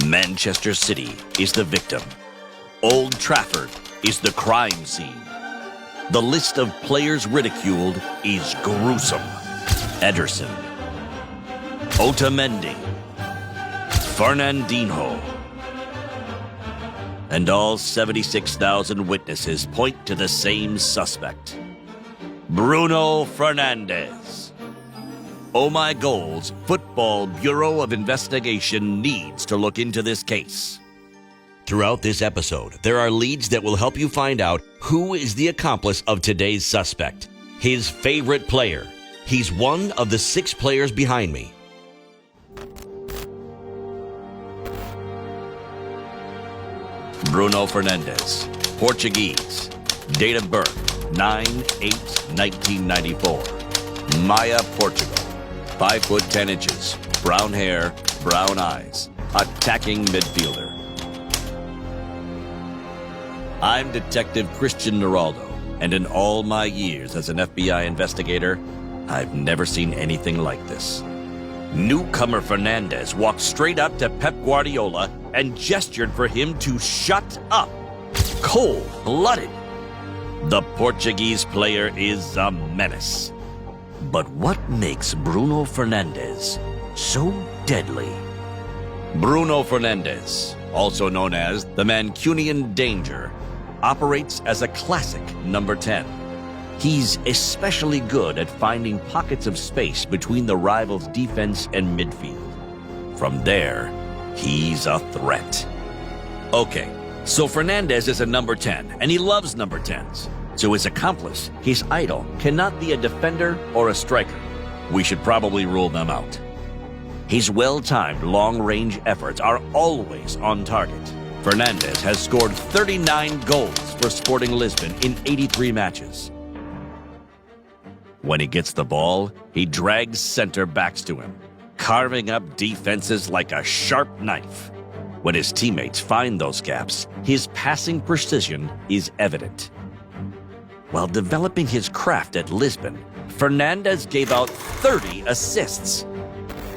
Manchester City is the victim. Old Trafford is the crime scene. The list of players ridiculed is gruesome. Ederson, Otamendi, Fernandinho, and all 76,000 witnesses point to the same suspect, Bruno Fernandes. Oh My Goal's Football Bureau of Investigation needs to look into this case. Throughout this episode, there are leads that will help you find out who is the accomplice of today's suspect, his favorite player. He's one of the 6 players behind me. Bruno Fernandes, Portuguese, date of birth 9/8/1994, Maia, Portugal, 5 foot 10 inches, brown hair, brown eyes, attacking midfielder. I'm Detective Christian Neraldo, and in all my years as an FBI investigator, I've never seen anything like this. Newcomer Fernandes walked straight up to Pep Guardiola and gestured for him to shut up. Cold-blooded. The Portuguese player is a menace. But what makes Bruno Fernandes so deadly? Bruno Fernandes, also known as the Mancunian Danger, operates as a classic number 10. He's especially good at finding pockets of space between the rival's defense and midfield. From there, he's a threat. Okay, so Fernandes is a number 10, and he loves number 10s. So his accomplice, his idol, cannot be a defender or a striker. We should probably rule them out. His well-timed long-range efforts are always on target. Fernandes has scored 39 goals for Sporting Lisbon in 83 matches. When he gets the ball, he drags center backs to him, carving up defenses like a sharp knife. When his teammates find those gaps, his passing precision is evident. While developing his craft at Lisbon, Fernandes gave out 30 assists.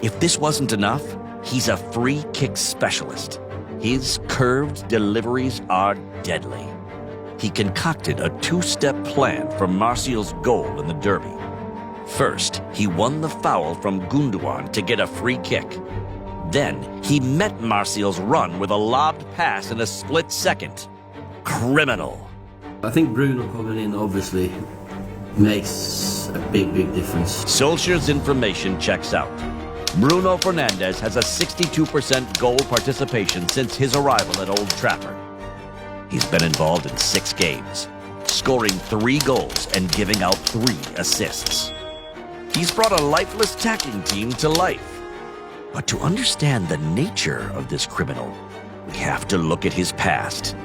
If this wasn't enough, he's a free kick specialist. His curved deliveries are deadly. He concocted a 2-step plan for Martial's goal in the derby. First, he won the foul from Gundogan to get a free kick. Then, he met Martial's run with a lobbed pass in a split second. Criminal. I think Bruno coming in obviously makes a big difference. Solskjaer's information checks out. Bruno Fernandes has a 62% goal participation since his arrival at Old Trafford. He's been involved in 6 games, scoring 3 goals and giving out 3 assists. He's brought a lifeless attacking team to life. But to understand the nature of this criminal, we have to look at his past.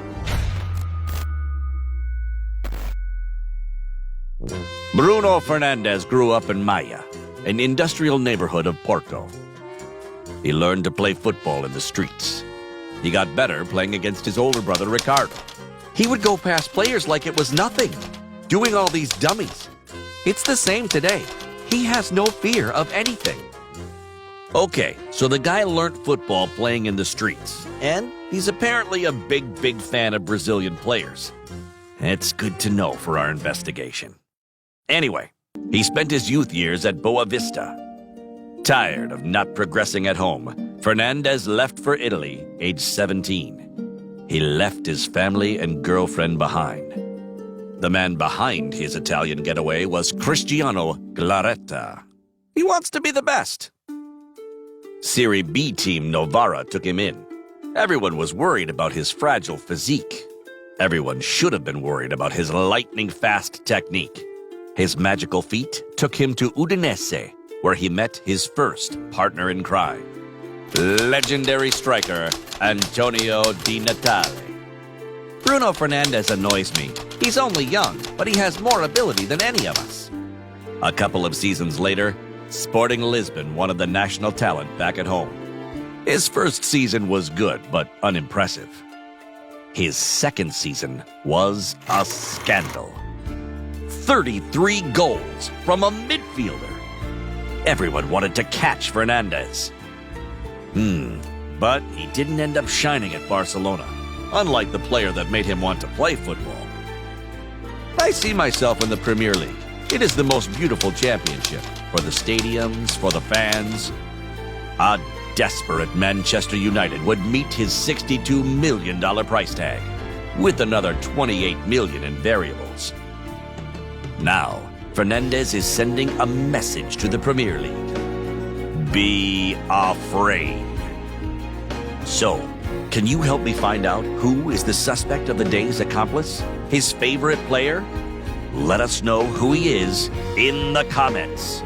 Bruno Fernandes grew up in Maia, an industrial neighborhood of Porto. He learned to play football in the streets. He got better playing against his older brother, Ricardo. He would go past players like it was nothing, doing all these dummies. It's the same today. He has no fear of anything. Okay, so the guy learned football playing in the streets, and he's apparently a big fan of Brazilian players. It's good to know for our investigation. Anyway, he spent his youth years at Boa Vista. Tired of not progressing at home, Fernandes left for Italy, age 17. He left his family and girlfriend behind. The man behind his Italian getaway was Cristiano Glaretta. He wants to be the best. Serie B team Novara took him in. Everyone was worried about his fragile physique. Everyone should have been worried about his lightning-fast technique. His magical feat took him to Udinese, where he met his first partner in crime, legendary striker Antonio Di Natale. Bruno Fernandes annoys me. He's only young, but he has more ability than any of us. A couple of seasons later, Sporting Lisbon wanted the national talent back at home. His first season was good, but unimpressive. His second season was a scandal. 33 goals from a midfielder. Everyone wanted to catch Fernandes. But he didn't end up shining at Barcelona, unlike the player that made him want to play football. I see myself in the Premier League. It is the most beautiful championship, for the stadiums, for the fans. A desperate Manchester United would meet his $62 million price tag, with another $28 million in variables. Now, Fernandes is sending a message to the Premier League. Be afraid. So, can you help me find out who is the suspect of the day's accomplice? His favorite player? Let us know who he is in the comments.